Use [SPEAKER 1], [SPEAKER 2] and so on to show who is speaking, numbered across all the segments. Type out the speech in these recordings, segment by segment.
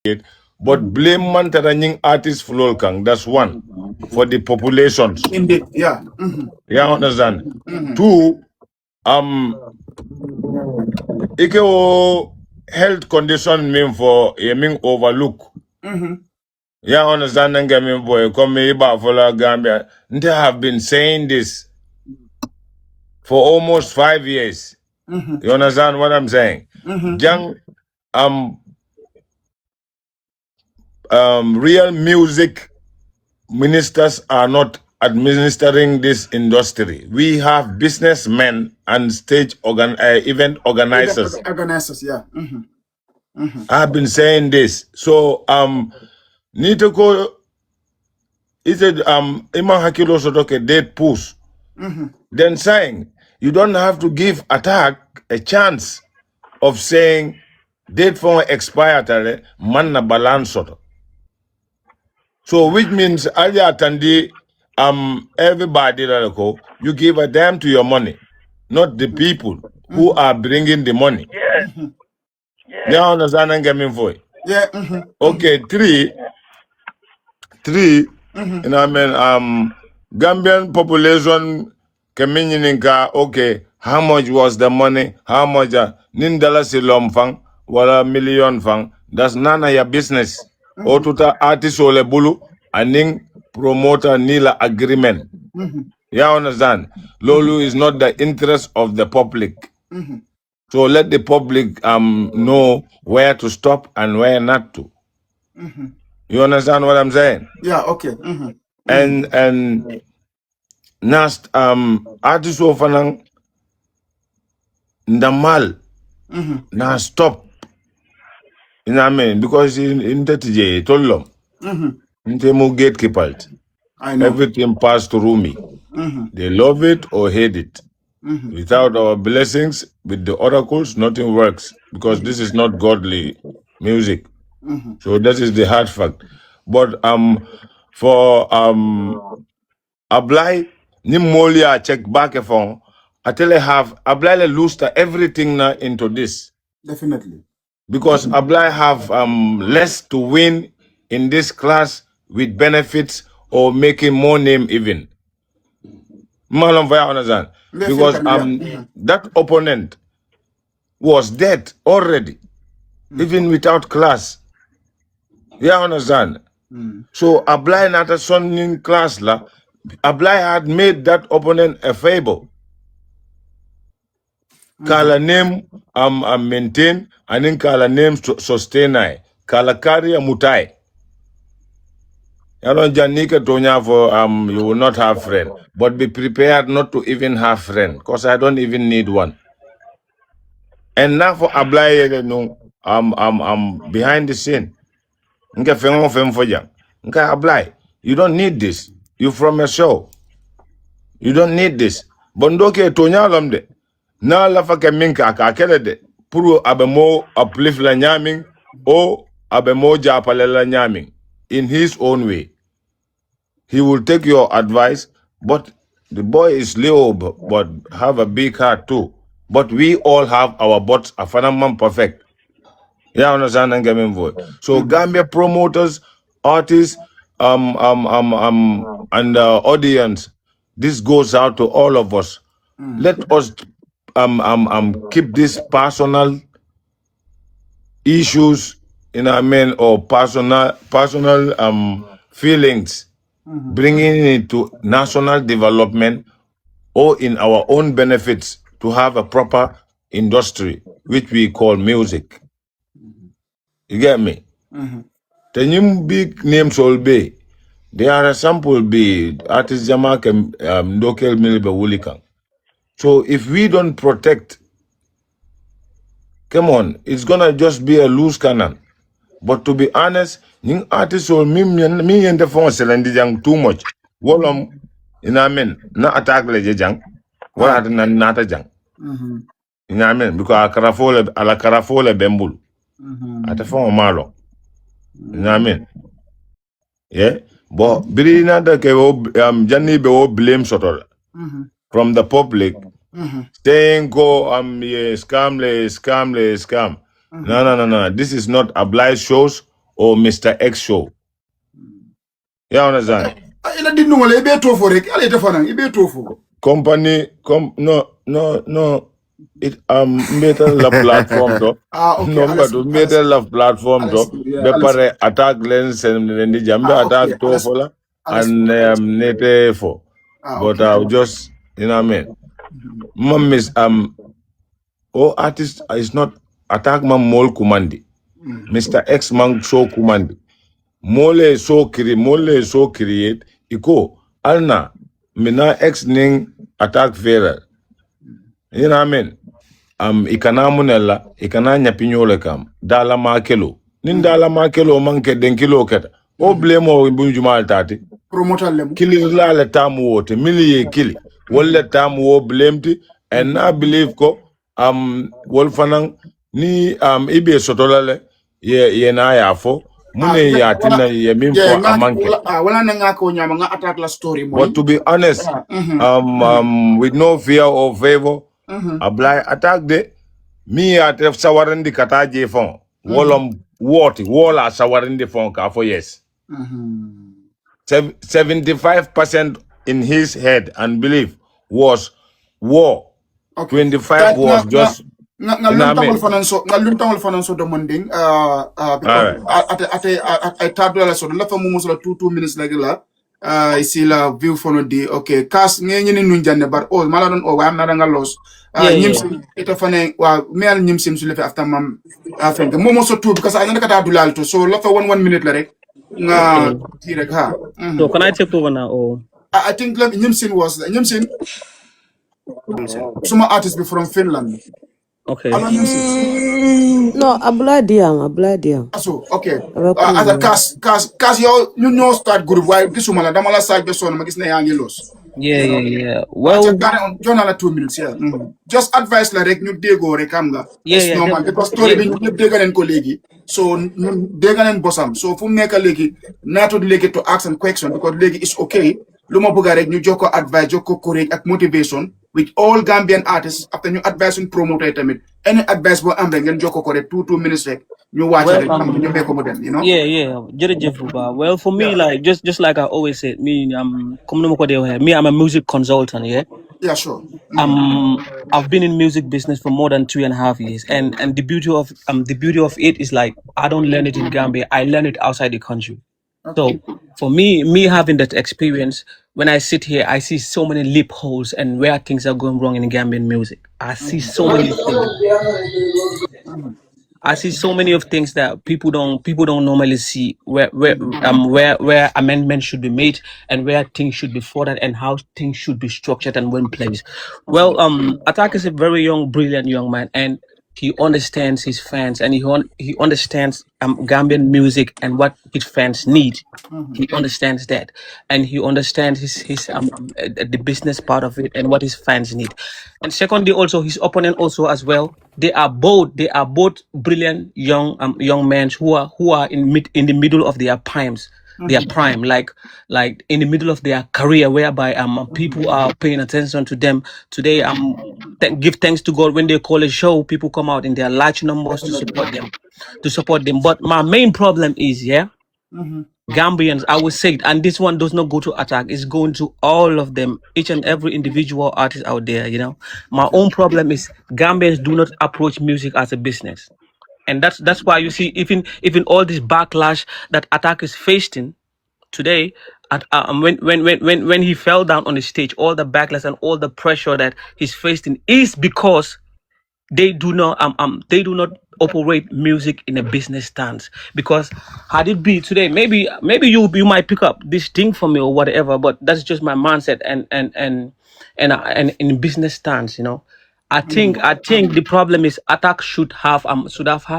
[SPEAKER 1] it, but blame man running artist flow kang. That's one for the populations.
[SPEAKER 2] Indeed, yeah.
[SPEAKER 1] Yeah, understand. Two, ike o health condition mean for mean overlook. Yeah, understand and get me boy. Come me back for la Gambia. They have been saying this for almost 5 years. You understand what I'm saying? Young um real music ministers are not administering this industry. We have businessmen and stage event organizers.
[SPEAKER 2] Organizers, yeah.
[SPEAKER 1] I've been saying this. So need to go. Is it Ima Hakilo Sotoke date push? Then saying you don't have to give attack a chance of saying date for expired man na balance soto. So which means Alia Tandi everybody that go, you give a damn to your money, not the people who are bringing the money. You understand and get me for it?
[SPEAKER 2] Yeah.
[SPEAKER 1] Okay, three, you know what I mean, Gambian population Keminyininka, okay, how much was the money? How much Nindala Silom Fang, Wala million fang, that's none of your business. Otuta artist ole bulu, aning promoter nila agreement. You understand? Lolu is not the interest of the public. So let the public know where to stop and where not to. You understand what I'm saying?
[SPEAKER 2] Yeah, okay.
[SPEAKER 1] And nast artist ofanang ndamal na stop. You know what I mean? Because in that day, tolom. Intemo gatekeepers.
[SPEAKER 2] I know.
[SPEAKER 1] Everything passed through me. They love it or hate it. Without our blessings, with the oracles, nothing works because this is not godly music. So that is the hard fact. But for Ablai Nimolia check back a phone, I tell you have Ablai lose everything now into this.
[SPEAKER 2] Definitely.
[SPEAKER 1] Because Ablai have less to win in this class with benefits or making more name even. Malum Vaya understand? Because that opponent was dead already, even without class. You understand? So Ablai not a son in class la. Ablai had made that opponent a favor. Kala name maintain and then kala name sustain I. Kala carry a mutai. You know, Janika Tonya for you will not have friend. But be prepared not to even have friend. Because I don't even need one. And now for Ablai, no, I'm behind the scene. Nka fengo fem for jang. Nka Ablai, you don't need this. You from a show. You don't need this. Bondoke Tonya lamde. Na lafa ke minka ka kele de. Puru abemo uplift la nyaming o abemo japale la nyaming in his own way. He will take your advice, but the boy is little but have a big heart too. But we all have our butts a phenomenon perfect. Yeah, understand and get me voice. So Gambia promoters, artists, and audience, this goes out to all of us. Let us keep these personal issues in our men or personal feelings, bringing it to national development or in our own benefits to have a proper industry, which we call music. You get me? The new big names will be. There are a sample be artist Jamak local Milbe Wulikan. So if we don't protect, come on, it's gonna just be a loose cannon. But to be honest, những artists will me and the phone selendi jang too much. Wolom ina men na attack le jang. Wala na nata jang. Ina men because ala karafole bembul. Ata phone malo. Ina men. Yeah. But Birina da ke Janni be blame sotol from the public saying go yeah, scam. No. This is not obliged shows or Mr. X show. You understand?
[SPEAKER 2] Ila didn't know ibe tofu rek. Ale tefana ibe tofu.
[SPEAKER 1] Company, no. It metal la platform to.
[SPEAKER 2] Okay.
[SPEAKER 1] No, but metal la platform to. Bepare attack lens and the jambe
[SPEAKER 2] Okay.
[SPEAKER 1] attack to fola
[SPEAKER 2] Alas.
[SPEAKER 1] and nete for. But
[SPEAKER 2] Okay.
[SPEAKER 1] I'll just, you know what I mean. Mom is oh artist is not attack man mol kumandi. Mr. X man show kumandi. Mole so create iko alna mina X ning attack vera. You know what I mean? Ikana munella ikana nyapinyole kam dala makelo nin dala makelo manke den kilo keta o blemo bunjuma tati
[SPEAKER 2] Promoter lemu.
[SPEAKER 1] kili la le tamu wote mili ye kili wala tamu wo blemti and I believe ko wolfanang ni ibe sotolale ye na ya fo mune ya tina ye
[SPEAKER 2] Yeah,
[SPEAKER 1] mimfo amanke
[SPEAKER 2] wala na nga ko nyama nga attack la story
[SPEAKER 1] but
[SPEAKER 2] moy.
[SPEAKER 1] to be honest with no fear or favor apply attack de mi at sawarindi kata je fon wolom woti wola sawarindi fon ka for yes 75% in his head and belief was war.
[SPEAKER 2] Okay.
[SPEAKER 1] 25 was just
[SPEAKER 2] Nga
[SPEAKER 1] you know what I mean.
[SPEAKER 2] luntangol finanso demanding
[SPEAKER 1] All
[SPEAKER 2] because
[SPEAKER 1] right.
[SPEAKER 2] at tabla la so la fa mo so 2 minutes like la ici la view fono di okay kas ngi ni nun janne bar oh mala don oh wa am na nga los
[SPEAKER 3] Yeah,
[SPEAKER 2] nyim
[SPEAKER 3] yeah.
[SPEAKER 2] ita fane wa mel nyim sim su le fi after mam afenga mo so tout because ana kata dulal to so la fa 1 minute la rek nga
[SPEAKER 3] Okay.
[SPEAKER 2] ti rek ha
[SPEAKER 3] So can I take over now? Or
[SPEAKER 2] I think nyim sin was nyim sin suma artist be from Finland.
[SPEAKER 3] okay.
[SPEAKER 2] Hello, Nimsi.
[SPEAKER 4] No, Abladiam.
[SPEAKER 2] So, okay. As a
[SPEAKER 4] Abakum.
[SPEAKER 2] cast, you know, start group. Why this woman, Damala side, just on Magis Nayangelos.
[SPEAKER 3] Yeah, yeah, yeah.
[SPEAKER 2] I
[SPEAKER 3] Well,
[SPEAKER 2] just got on journal 2 minutes, yeah. Just advice like new day go rekamga.
[SPEAKER 3] yeah,
[SPEAKER 2] It's
[SPEAKER 3] yeah,
[SPEAKER 2] normal because story
[SPEAKER 3] yeah.
[SPEAKER 2] being degan and colleague. So degan and bossam. So for make a legi, not to legi to ask and question because legi is okay. Luma bugarek new joko advice, joko correct at motivation with all Gambian artists after new advice and promote item. Any advice will am then joko correct 2 minutes like you watch it,
[SPEAKER 3] Well,
[SPEAKER 2] you make them, you know?
[SPEAKER 3] yeah, yeah. Jere Buba. Well, for me,
[SPEAKER 2] Yeah.
[SPEAKER 3] like just like I always said, me, me, I'm a music consultant. Yeah.
[SPEAKER 2] Yeah, sure.
[SPEAKER 3] I've been in music business for more than 2.5 years, and the beauty of it is like I don't learn it in Gambia. I learn it outside the country.
[SPEAKER 2] Okay.
[SPEAKER 3] So for me having that experience, when I sit here, I see so many loopholes and where things are going wrong in Gambian music. I see so many of things. I see so many of things that people don't normally see where amendments should be made and where things should be furthered and how things should be structured and when placed. Well, Attack is a very young, brilliant young man, and he understands his fans and he understands Gambian music and what his fans need. He understands that, and he understands the business part of it and what his fans need. And secondly, also his opponent also as well. They are both brilliant young men who are in the middle of their primes, their prime, like in the middle of their career, whereby people are paying attention to them today. Give thanks to God when they call a show, people come out in their large numbers to support them, But my main problem is, yeah, Gambians, I would say it, and this one does not go to Attack, it's going to all of them, each and every individual artist out there. My own problem is Gambians do not approach music as a business. And that's why you see even all this backlash that Attack is facing today, when he fell down on the stage, all the backlash and all the pressure that he's facing is because they do not operate music in a business stance. Because had it be today, maybe you might pick up this thing from me or whatever, but that's just my mindset and in business stance. I think the problem is Attack should have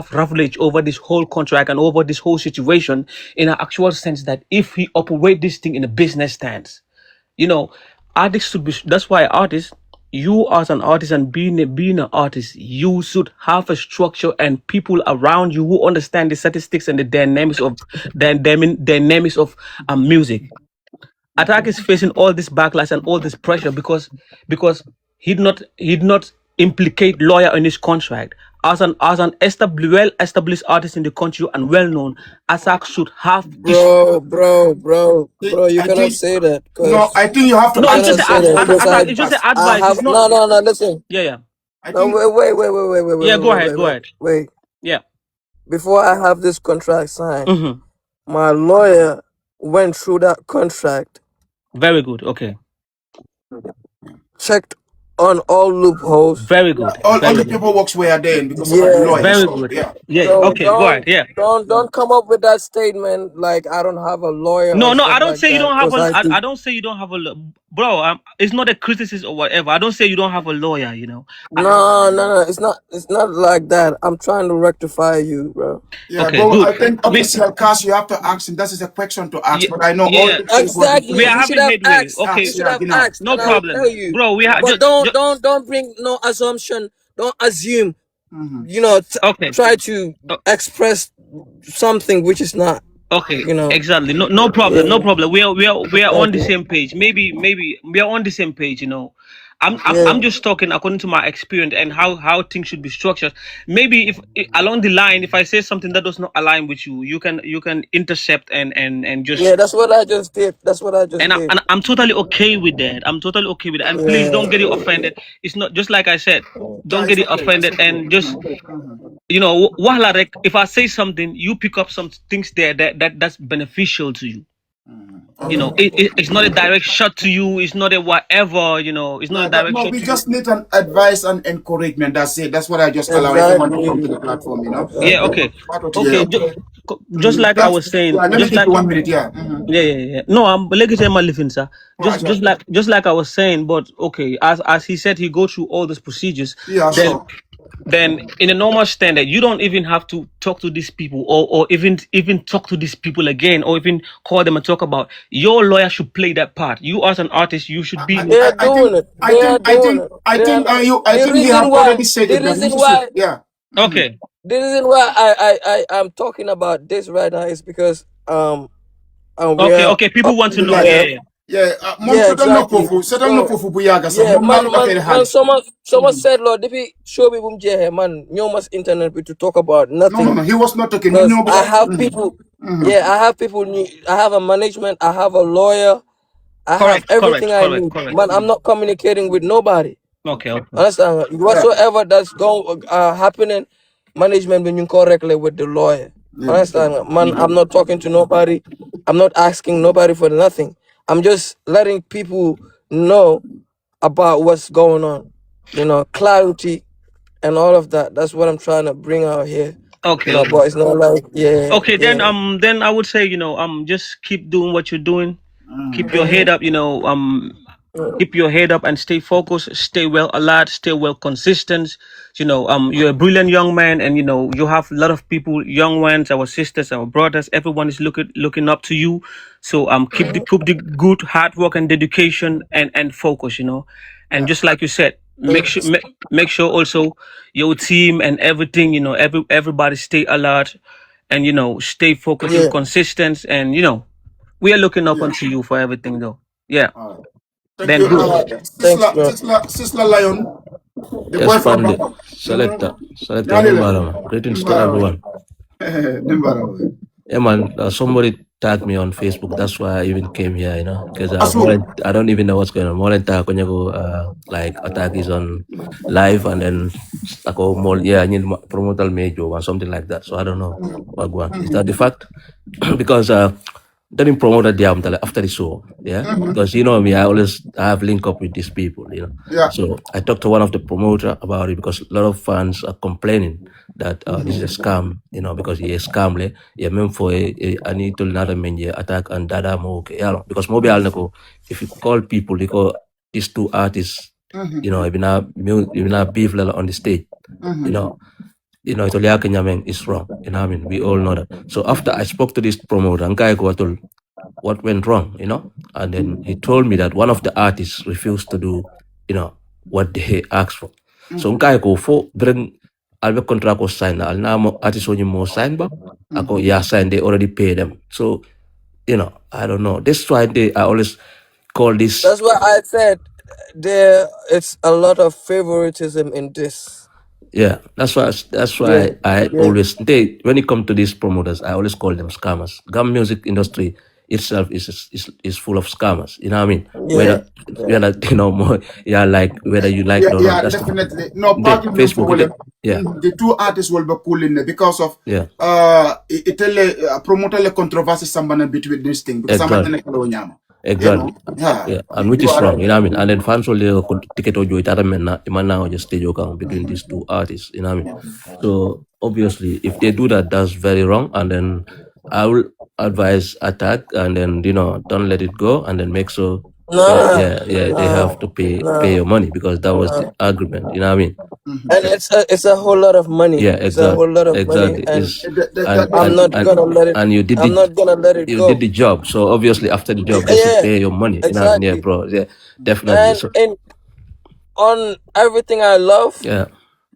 [SPEAKER 3] privilege over this whole contract and over this whole situation, in an actual sense, that if he operate this thing in a business stance, you know artists should be. That's why artists, you as an artist and being an artist, you should have a structure and people around you who understand the statistics and the dynamics of music. Attack is facing all this backlash and all this pressure because he did not implicate lawyer in his contract. as an well established artist in the country and well known, Asak should have this.
[SPEAKER 5] Bro, you
[SPEAKER 2] I
[SPEAKER 5] cannot
[SPEAKER 2] think
[SPEAKER 5] say that
[SPEAKER 2] no.
[SPEAKER 5] because
[SPEAKER 2] I think you have to
[SPEAKER 5] you
[SPEAKER 3] No, it's
[SPEAKER 2] ask
[SPEAKER 3] just
[SPEAKER 5] cannot
[SPEAKER 2] him
[SPEAKER 3] a,
[SPEAKER 5] say
[SPEAKER 2] first
[SPEAKER 5] that
[SPEAKER 2] before you
[SPEAKER 5] because
[SPEAKER 2] follow
[SPEAKER 3] Asak. It's just an
[SPEAKER 2] advice.
[SPEAKER 5] I
[SPEAKER 3] advice.
[SPEAKER 5] have
[SPEAKER 3] It's not.
[SPEAKER 5] no. Listen,
[SPEAKER 3] Yeah, yeah.
[SPEAKER 2] I
[SPEAKER 5] no,
[SPEAKER 2] think
[SPEAKER 3] Yeah, go ahead. Go ahead.
[SPEAKER 5] wait.
[SPEAKER 3] Yeah.
[SPEAKER 5] Before I have this contract signed,
[SPEAKER 3] Mm-hmm.
[SPEAKER 5] my lawyer went through that contract,
[SPEAKER 3] Very good. Okay.
[SPEAKER 5] checked on all loopholes.
[SPEAKER 3] Very
[SPEAKER 2] yeah,
[SPEAKER 3] good.
[SPEAKER 2] all
[SPEAKER 3] Very
[SPEAKER 2] the
[SPEAKER 3] good.
[SPEAKER 2] paperwork were there because of the
[SPEAKER 5] Yeah.
[SPEAKER 2] lawyer.
[SPEAKER 3] Very
[SPEAKER 2] So
[SPEAKER 3] good.
[SPEAKER 2] yeah.
[SPEAKER 3] Yeah. Yeah.
[SPEAKER 5] So
[SPEAKER 3] Okay. Go ahead. Yeah.
[SPEAKER 5] don't come up with that statement like I don't have a lawyer
[SPEAKER 3] No,
[SPEAKER 5] or
[SPEAKER 3] no.
[SPEAKER 5] stuff
[SPEAKER 3] I don't
[SPEAKER 5] like
[SPEAKER 3] say you
[SPEAKER 5] that.
[SPEAKER 3] don't have
[SPEAKER 5] Because
[SPEAKER 3] a.
[SPEAKER 5] I do.
[SPEAKER 3] I don't say you don't have a. Bro, it's not a criticism or whatever. I don't say you don't have a lawyer.
[SPEAKER 5] No. It's not like that. I'm trying to rectify you, bro.
[SPEAKER 2] Yeah,
[SPEAKER 3] Okay.
[SPEAKER 2] but
[SPEAKER 3] Good.
[SPEAKER 2] I think
[SPEAKER 3] We.
[SPEAKER 2] official cast you have to ask him. That is a question to ask.
[SPEAKER 3] Yeah.
[SPEAKER 2] But I know all
[SPEAKER 3] Yeah.
[SPEAKER 2] the stakeholders
[SPEAKER 3] We
[SPEAKER 5] Exactly.
[SPEAKER 3] are
[SPEAKER 2] here.
[SPEAKER 5] You should
[SPEAKER 3] having
[SPEAKER 5] have
[SPEAKER 3] headway.
[SPEAKER 5] asked. You
[SPEAKER 3] Okay.
[SPEAKER 2] Ask,
[SPEAKER 5] should
[SPEAKER 2] yeah,
[SPEAKER 5] have
[SPEAKER 2] you know.
[SPEAKER 5] asked,
[SPEAKER 3] No
[SPEAKER 5] and I will
[SPEAKER 3] problem,
[SPEAKER 5] tell you.
[SPEAKER 3] bro. We have
[SPEAKER 5] But
[SPEAKER 3] just.
[SPEAKER 5] don't bring no assumption. Don't assume.
[SPEAKER 2] Mm-hmm.
[SPEAKER 3] Okay.
[SPEAKER 5] Try to express something which is not.
[SPEAKER 3] Okay,
[SPEAKER 5] You know.
[SPEAKER 3] exactly. No, no problem. No
[SPEAKER 5] Yeah.
[SPEAKER 3] problem. We are on the
[SPEAKER 5] Okay.
[SPEAKER 3] same page. Maybe we are on the same page. I'm
[SPEAKER 5] Yeah.
[SPEAKER 3] just talking according to my experience and how things should be structured. Maybe if along the line, if I say something that does not align with you, you can intercept and just.
[SPEAKER 5] Yeah. That's what I just did.
[SPEAKER 3] And I'm totally okay with that. I'm totally okay with that. And please
[SPEAKER 5] Yeah.
[SPEAKER 3] don't get it offended. It's not just like I said.
[SPEAKER 2] Yeah,
[SPEAKER 3] Don't get
[SPEAKER 2] it's
[SPEAKER 3] it
[SPEAKER 2] okay. It's
[SPEAKER 3] offended
[SPEAKER 2] okay.
[SPEAKER 3] and just
[SPEAKER 2] Mm-hmm.
[SPEAKER 3] wahala rek, if I say something, you pick up some things there that's beneficial to you.
[SPEAKER 2] Mm-hmm. Okay.
[SPEAKER 3] It's not a direct shot to you. It's not a whatever. It's not a
[SPEAKER 2] Yeah,
[SPEAKER 3] direct
[SPEAKER 2] no,
[SPEAKER 3] shot
[SPEAKER 2] we
[SPEAKER 3] to you.
[SPEAKER 2] just need an advice and encouragement. That's it. That's what I just allow everyone to
[SPEAKER 5] Exactly.
[SPEAKER 2] come to the platform, you know.
[SPEAKER 3] Yeah.
[SPEAKER 5] Exactly.
[SPEAKER 3] Okay.
[SPEAKER 2] Part of
[SPEAKER 3] Okay.
[SPEAKER 2] yeah.
[SPEAKER 3] Just like I
[SPEAKER 2] That's
[SPEAKER 3] was saying.
[SPEAKER 2] yeah. Let me
[SPEAKER 3] Just
[SPEAKER 2] give
[SPEAKER 3] like.
[SPEAKER 2] you 1 minute. Yeah. Mm-hmm.
[SPEAKER 3] Yeah. No, I'm like I say my living, sir.
[SPEAKER 2] All right, sure.
[SPEAKER 3] Just like I was saying. But okay, as he said, he go through all these procedures.
[SPEAKER 2] Yeah,
[SPEAKER 3] Then
[SPEAKER 2] sure.
[SPEAKER 3] then in a normal standard, you don't even have to talk to these people or even talk to these people again or even call them and talk about. Your lawyer should play that part. You as an artist, you should be.
[SPEAKER 5] They are
[SPEAKER 2] I think
[SPEAKER 5] doing it. They are doing it. They are not.
[SPEAKER 2] I
[SPEAKER 5] The
[SPEAKER 2] think he
[SPEAKER 5] reason
[SPEAKER 2] have
[SPEAKER 5] why.
[SPEAKER 2] already said
[SPEAKER 5] The
[SPEAKER 2] it that
[SPEAKER 5] reason
[SPEAKER 2] he should
[SPEAKER 5] why.
[SPEAKER 2] yeah. Mm-hmm.
[SPEAKER 3] Okay.
[SPEAKER 5] The reason why I'm talking about this right now is because we
[SPEAKER 3] Okay,
[SPEAKER 5] are
[SPEAKER 3] okay.
[SPEAKER 5] up
[SPEAKER 3] People want to
[SPEAKER 5] to
[SPEAKER 3] know.
[SPEAKER 5] here.
[SPEAKER 3] Yeah.
[SPEAKER 2] Yeah, mom
[SPEAKER 5] Yeah, exactly.
[SPEAKER 2] settle no
[SPEAKER 5] So
[SPEAKER 2] fofu buyaga sa
[SPEAKER 5] yeah,
[SPEAKER 2] mom na lo bakere
[SPEAKER 5] man.
[SPEAKER 2] halis.
[SPEAKER 5] Someone said, Lord, if he show me boom man, no much internet to talk about
[SPEAKER 2] No,
[SPEAKER 5] nothing
[SPEAKER 2] he was not talking. You
[SPEAKER 5] because
[SPEAKER 2] know,
[SPEAKER 5] I
[SPEAKER 2] because
[SPEAKER 5] have people.
[SPEAKER 2] mm-hmm.
[SPEAKER 5] Yeah, I have people. I have a management. I have a lawyer. I have
[SPEAKER 3] Correct,
[SPEAKER 5] everything I need.
[SPEAKER 3] correct.
[SPEAKER 5] Man, I'm not communicating with nobody.
[SPEAKER 3] Okay, okay.
[SPEAKER 5] Understand?
[SPEAKER 2] Yeah,
[SPEAKER 5] Whatsoever that's going happening, management when you correctly with the lawyer.
[SPEAKER 2] yeah.
[SPEAKER 5] Understand? Man, I'm not talking to nobody. I'm not asking nobody for nothing. I'm just letting people know about what's going on. Clarity and all of that. That's what I'm trying to bring out here.
[SPEAKER 3] Okay, okay.
[SPEAKER 5] But it's not like
[SPEAKER 3] Okay,
[SPEAKER 5] yeah.
[SPEAKER 3] then I would say, just keep doing what you're doing. Keep your
[SPEAKER 5] Mhm.
[SPEAKER 3] head up, keep your head up and stay focused, stay well alert, stay well consistent. You're a brilliant young man, and you have a lot of people, young ones, our sisters, our brothers, everyone is looking up to you. So keep the good hard work and dedication and focus, and
[SPEAKER 2] Yeah.
[SPEAKER 3] just like you said, make sure also your team and everything, everybody stay alert and stay focused and
[SPEAKER 5] Yeah.
[SPEAKER 3] consistent, and we are looking up
[SPEAKER 2] Yeah.
[SPEAKER 3] onto you for everything though. Yeah.
[SPEAKER 2] All right. Thank
[SPEAKER 3] Then
[SPEAKER 2] you.
[SPEAKER 3] good.
[SPEAKER 5] Thanks, bro.
[SPEAKER 2] Sister Lion, the
[SPEAKER 6] Yes,
[SPEAKER 2] boy from
[SPEAKER 6] Pande.
[SPEAKER 2] Bangkok.
[SPEAKER 6] Selector. Selector
[SPEAKER 2] Nyadele.
[SPEAKER 6] Nimbarama. Greetings to
[SPEAKER 2] Nimbara.
[SPEAKER 6] everyone.
[SPEAKER 2] Nimbara.
[SPEAKER 6] Yeah, man. Somebody tagged me on Facebook. That's why I even came here, because
[SPEAKER 2] Asu.
[SPEAKER 6] I don't even know what's going on. More than that, when you go, like, attack is on live and then, ako, more, yeah, I need promotal major or something like that. So I don't know. Wagwan. Is that the fact? Because, then promoted the album after the show, yeah. Because me, I have link up with these people,
[SPEAKER 2] Yeah.
[SPEAKER 6] So I talked to one of the promoter about it because a lot of fans are complaining that this is a scam, because he is scam le. Yeah, meant for I need to another menu attack and dada mo okay, because mobile nako, if you call people, they call these two artists, even a beef level on the stage, it's only Kenyameng is wrong. I mean, we all know that. So after I spoke to this promoter, and guy go told what went wrong, and then he told me that one of the artists refused to do, what they asked for. So guy go for bring Albert contract was signed. I'll now artist only more sign back. I go yeah sign. They already pay them. So I don't know. That's why I always call this.
[SPEAKER 5] That's why I said it's a lot of favoritism in this.
[SPEAKER 6] Yeah, that's why. That's
[SPEAKER 5] Yeah,
[SPEAKER 6] why I
[SPEAKER 5] yeah,
[SPEAKER 6] always when it comes to these promoters, I always call them scammers. Gum music industry itself is full of scammers. You know what I mean?
[SPEAKER 5] yeah, yeah.
[SPEAKER 6] Whether more, yeah, like whether you like it
[SPEAKER 2] Yeah,
[SPEAKER 6] or not.
[SPEAKER 2] yeah,
[SPEAKER 6] That's
[SPEAKER 2] definitely. No,
[SPEAKER 6] the
[SPEAKER 2] partly them for
[SPEAKER 6] Facebook. Yeah,
[SPEAKER 2] the two artists will be cool in there because of
[SPEAKER 6] yeah,
[SPEAKER 2] promoter le controversy sambana between this thing because I'm
[SPEAKER 6] exactly.
[SPEAKER 2] not nyama. You know,
[SPEAKER 6] Exactly.
[SPEAKER 2] yeah,
[SPEAKER 6] Yeah, and which
[SPEAKER 2] you
[SPEAKER 6] is
[SPEAKER 2] are
[SPEAKER 6] wrong,
[SPEAKER 2] right.
[SPEAKER 6] you know what I mean? And then fans only ticket or joy that man now just stage account between these two artists, you know what I mean? So obviously if they do that, that's very wrong. And then I will advise attack and then don't let it go and then make sure
[SPEAKER 5] Nah,
[SPEAKER 6] they have
[SPEAKER 5] nah,
[SPEAKER 6] to pay
[SPEAKER 5] nah,
[SPEAKER 6] your money because that was the
[SPEAKER 5] nah.
[SPEAKER 6] agreement, you know what I mean?
[SPEAKER 5] And it's a whole lot of money.
[SPEAKER 6] Yeah,
[SPEAKER 5] It's a whole lot of money,
[SPEAKER 6] exactly.
[SPEAKER 5] and
[SPEAKER 6] Is
[SPEAKER 2] That,
[SPEAKER 6] and
[SPEAKER 2] that,
[SPEAKER 5] I'm
[SPEAKER 6] and
[SPEAKER 5] not
[SPEAKER 6] and
[SPEAKER 5] gonna let it.
[SPEAKER 6] and
[SPEAKER 5] I'm not gonna let it
[SPEAKER 6] you did
[SPEAKER 5] go.
[SPEAKER 6] the job. So obviously after the job they should
[SPEAKER 5] Yeah,
[SPEAKER 6] pay your money. You know what I mean? Yeah,
[SPEAKER 5] exactly.
[SPEAKER 6] bro. Yeah, definitely.
[SPEAKER 5] And
[SPEAKER 6] So
[SPEAKER 5] on everything I love,
[SPEAKER 6] yeah,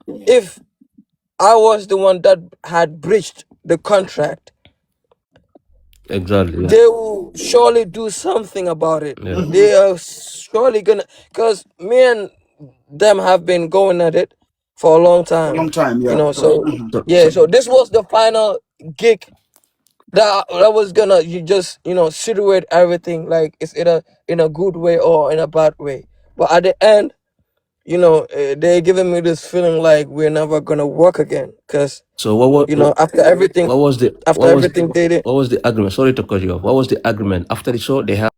[SPEAKER 5] if I was the one that had breached the contract,
[SPEAKER 6] exactly. Yeah.
[SPEAKER 5] they will surely do something about it.
[SPEAKER 6] Yeah.
[SPEAKER 5] They are surely gonna, because me and them have been going at it for a long
[SPEAKER 2] for a
[SPEAKER 5] time.
[SPEAKER 2] long time,
[SPEAKER 5] You
[SPEAKER 2] yeah.
[SPEAKER 5] know, so
[SPEAKER 6] So,
[SPEAKER 5] yeah,
[SPEAKER 6] so
[SPEAKER 5] so this was the final gig that was gonna you just situate everything like it's either in a good way or in a bad way. But at the end, they're giving me this feeling like we're never gonna work again because
[SPEAKER 6] so what
[SPEAKER 5] after everything
[SPEAKER 6] what was the
[SPEAKER 5] after everything they did.
[SPEAKER 6] what was the agreement? Sorry to cut you off. What was the agreement after the show? They have